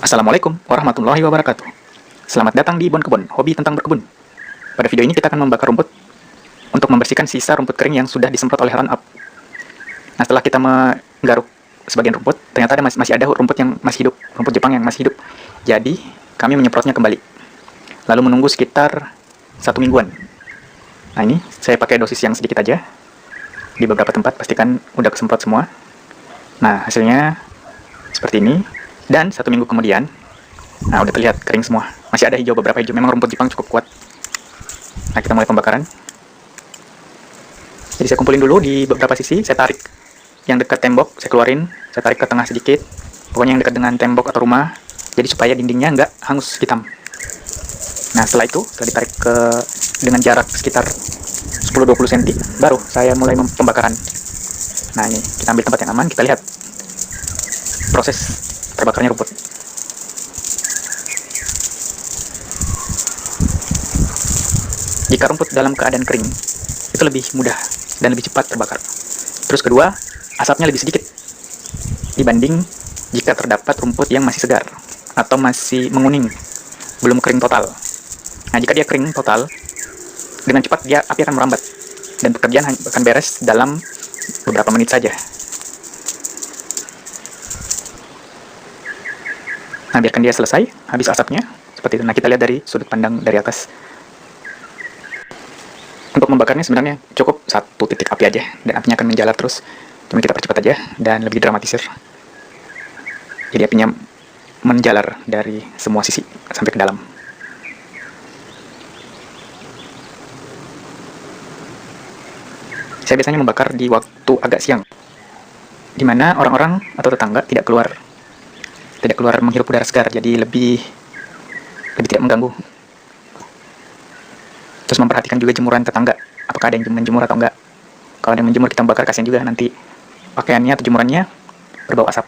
Assalamualaikum warahmatullahi wabarakatuh. Selamat datang di Bon Kebun, hobi tentang berkebun. Pada video ini kita akan membakar rumput untuk membersihkan sisa rumput kering yang sudah disemprot oleh Roundup. Nah, setelah kita menggaruk sebagian rumput, ternyata masih ada rumput yang masih hidup, rumput Jepang yang masih hidup. Jadi, kami menyemprotnya kembali. Lalu menunggu sekitar 1 mingguan. Nah, ini saya pakai dosis yang sedikit aja. Di beberapa tempat pastikan udah kesemprot semua. Nah, hasilnya seperti ini. Dan 1 minggu kemudian, nah udah terlihat kering semua. Masih ada hijau, beberapa hijau. Memang rumput Jepang cukup kuat. Nah, kita mulai pembakaran. Jadi saya kumpulin dulu di beberapa sisi. Saya tarik yang dekat tembok, saya keluarin. Saya tarik ke tengah sedikit. Pokoknya yang dekat dengan tembok atau rumah. Jadi supaya dindingnya nggak hangus hitam. Nah, setelah itu, setelah ditarik dengan jarak sekitar 10-20 cm, baru saya mulai pembakaran. Nah, ini kita ambil tempat yang aman. Kita lihat proses terbakarnya rumput. Jika rumput dalam keadaan kering, itu lebih mudah dan lebih cepat terbakar. Terus kedua, asapnya lebih sedikit dibanding jika terdapat rumput yang masih segar atau masih menguning, belum kering total. Nah, jika dia kering total, dengan cepat api akan merambat dan pekerjaan akan beres dalam beberapa menit saja. Nah, biarkan dia selesai, habis asapnya, seperti itu. Nah, kita lihat dari sudut pandang dari atas. Untuk membakarnya sebenarnya cukup 1 titik api aja, dan apinya akan menjalar terus. Cuma kita percepat aja, dan lebih dramatisir. Jadi apinya menjalar dari semua sisi, sampai ke dalam. Saya biasanya membakar di waktu agak siang, di mana orang-orang atau tetangga tidak keluar menghirup udara segar, jadi lebih tidak mengganggu. Terus memperhatikan juga jemuran tetangga, apakah ada yang menjemur atau enggak. Kalau ada yang menjemur kita bakar, kasihan juga nanti pakaiannya atau jemurannya berbau asap.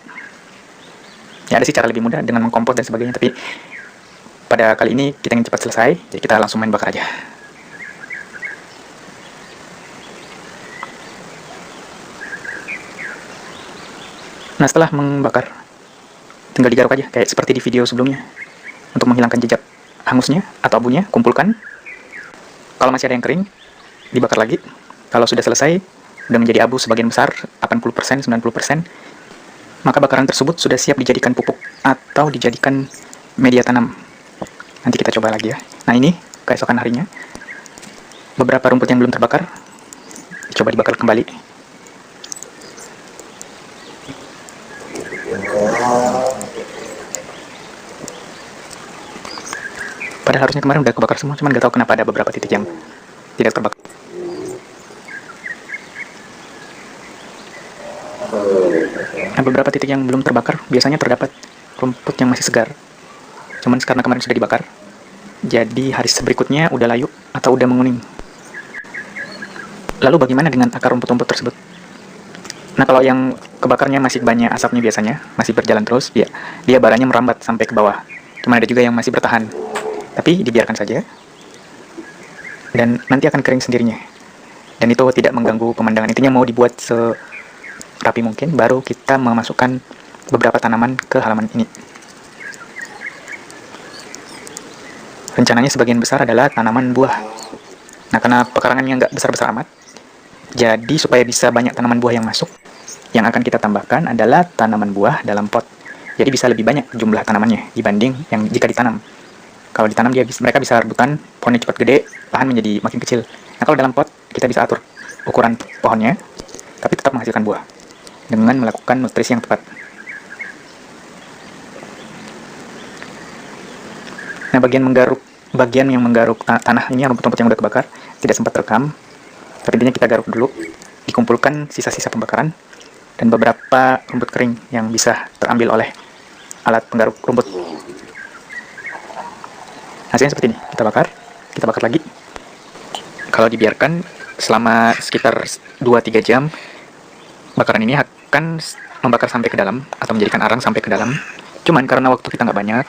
Ya, ada sih cara lebih mudah dengan mengkompos dan sebagainya, tapi pada kali ini kita ingin cepat selesai, jadi kita langsung main bakar aja. Nah, setelah membakar, tinggal digaruk aja, kayak seperti di video sebelumnya. Untuk menghilangkan jejak hangusnya atau abunya, kumpulkan. Kalau masih ada yang kering, dibakar lagi. Kalau sudah selesai, sudah menjadi abu sebagian besar, 80%, 90%, maka bakaran tersebut sudah siap dijadikan pupuk atau dijadikan media tanam. Nanti kita coba lagi ya. Nah, ini keesokan harinya, beberapa rumput yang belum terbakar, coba dibakar kembali. Padahal harusnya kemarin udah kebakar semua, cuman gak tahu kenapa ada beberapa titik yang tidak terbakar. Nah, beberapa titik yang belum terbakar biasanya terdapat rumput yang masih segar. Cuman karena kemarin sudah dibakar, jadi hari berikutnya udah layu atau udah menguning. Lalu bagaimana dengan akar rumput-rumput tersebut? Nah, kalau yang kebakarnya masih banyak asapnya biasanya, masih berjalan terus, dia baranya merambat sampai ke bawah. Cuman ada juga yang masih bertahan. Tapi dibiarkan saja, dan nanti akan kering sendirinya. Dan itu tidak mengganggu pemandangan. Intinya mau dibuat serapi mungkin, baru kita memasukkan beberapa tanaman ke halaman ini. Rencananya sebagian besar adalah tanaman buah. Nah, karena pekarangannya nggak besar-besar amat, jadi supaya bisa banyak tanaman buah yang masuk, yang akan kita tambahkan adalah tanaman buah dalam pot. Jadi bisa lebih banyak jumlah tanamannya dibanding yang jika ditanam. Kalau ditanam mereka bisa rebutan, pohonnya cepat gede, lahan menjadi makin kecil. Nah, kalau dalam pot kita bisa atur ukuran pohonnya, tapi tetap menghasilkan buah dengan melakukan nutrisi yang tepat. Nah, bagian yang menggaruk tanahnya, rumput-rumput yang udah kebakar, tidak sempat terekam. Tapi intinya kita garuk dulu, dikumpulkan sisa-sisa pembakaran, dan beberapa rumput kering yang bisa terambil oleh alat penggaruk rumput. Hasilnya seperti ini, kita bakar lagi. Kalau dibiarkan selama sekitar 2-3 jam, bakaran ini akan membakar sampai ke dalam, atau menjadikan arang sampai ke dalam. Cuman karena waktu kita nggak banyak,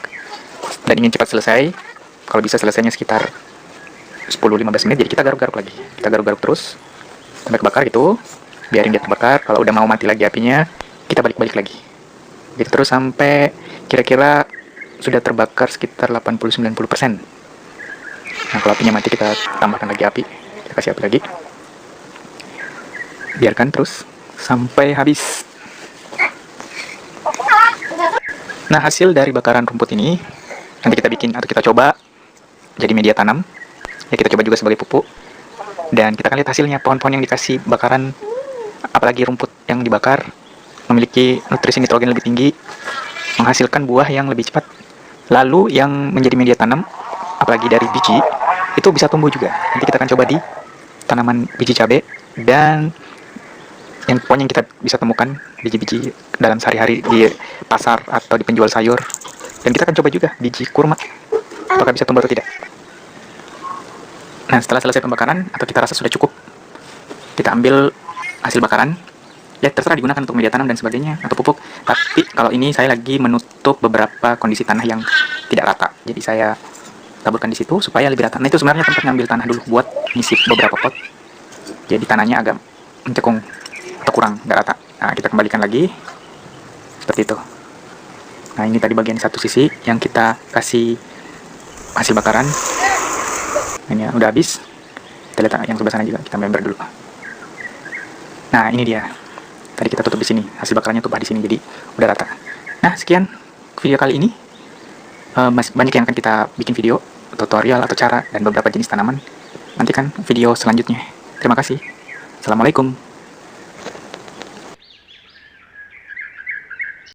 dan ingin cepat selesai, kalau bisa selesainya sekitar 10-15 menit, jadi kita garuk-garuk lagi. Kita garuk-garuk terus, sampai kebakar gitu, biarin dia terbakar. Kalau udah mau mati lagi apinya, kita balik-balik lagi. Gitu terus sampai kira-kira sudah terbakar sekitar 80-90%. Nah, kalau apinya mati, kita tambahkan lagi api, kita kasih api lagi, biarkan terus sampai habis. Nah, hasil dari bakaran rumput ini nanti kita bikin atau kita coba jadi media tanam. Ya, kita coba juga sebagai pupuk. Dan kita akan lihat hasilnya. Pohon-pohon yang dikasih bakaran, apalagi rumput yang dibakar, memiliki nutrisi nitrogen lebih tinggi, menghasilkan buah yang lebih cepat. Lalu yang menjadi media tanam, apalagi dari biji, itu bisa tumbuh juga. Nanti kita akan coba di tanaman biji cabai, dan yang pokoknya yang kita bisa temukan biji-biji dalam sehari-hari di pasar atau di penjual sayur. Dan kita akan coba juga biji kurma, apakah bisa tumbuh atau tidak. Nah, setelah selesai pembakaran atau kita rasa sudah cukup, kita ambil hasil bakaran. Ya, terserah digunakan untuk media tanam dan sebagainya atau pupuk. Tapi kalau ini saya lagi menutup beberapa kondisi tanah yang tidak rata, jadi saya taburkan di situ supaya lebih rata. Nah, itu sebenarnya tempat ngambil tanah dulu buat ngisi beberapa pot, jadi tanahnya agak mencekung atau kurang, nggak rata. Nah, kita kembalikan lagi seperti itu. Nah, ini tadi bagian satu sisi yang kita kasih hasil bakaran. Ini ya, udah habis. Kita lihat yang sebelah sana juga, kita member dulu. Nah, ini dia. Tadi kita tutup di sini, hasil bakarannya tumpah di sini, jadi udah rata. Nah, sekian video kali ini. Masih banyak yang akan kita bikin video tutorial atau cara dan beberapa jenis tanaman. Nantikan video selanjutnya. Terima kasih. Assalamualaikum.